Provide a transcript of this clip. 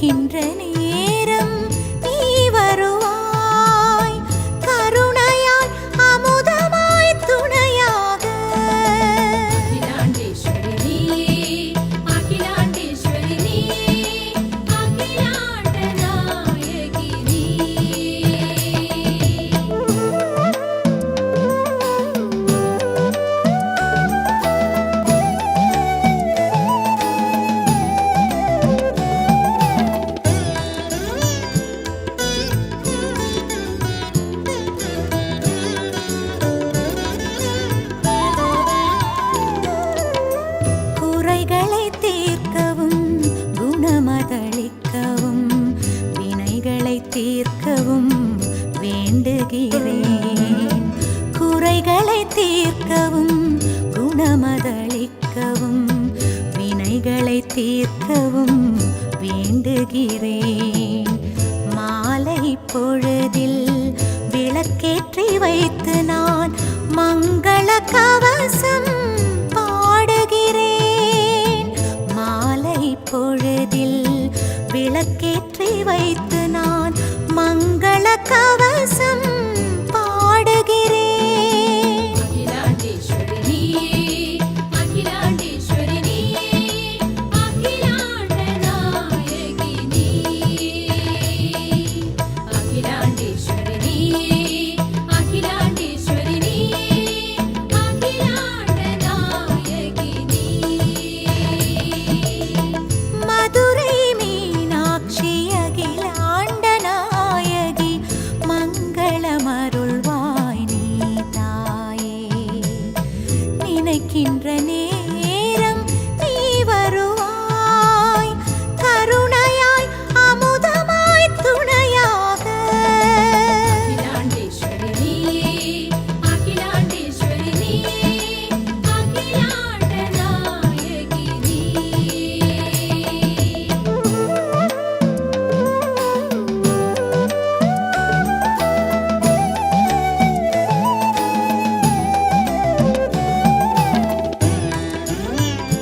நினைக்கின்ற நேரம் நீ வருவாய், கருணையாய் அமுதமாய் துணையாக. அகிலாண்டேஸ்வரி நீயே, அகிலாண்டேஸ்வரி நீயே, அகிலாண்ட நாயகி நீயே. குறைகளை தீர்க்கவும் குணமதளிக்கவும் வினைகளை தீர்க்கவும் வேண்டுகிறேன். குறைகளை தீர்க்கவும் குணமதளிக்கவும் வினைகளை தீர்க்கவும் வேண்டுகிறேன். மாலை பொழுதில் விளக்கேற்றி வைத்து நான் மங்கள கவசம் பாடுகிறேன். மாலை பொழுதில் விளக்கேற்றி வைத்து நான் மங்கள கவசம் பாடுகிறேன். அகிலாண்டேஸ்வரி நீயே, அகிலாண்டேஸ்வரி நீயே, அகிலாண்ட நாயகி நீயே. அகிலாண்டேஸ்வரி நீயே, அகிலாண்டேஸ்வரி நீயே, அகிலாண்ட நாயகி நீயே. மதுரை மீனாட்சி அகிலாண்ட நாயகி மங்களமருள்வாய் நீ தாயே. நினைக்கின்ற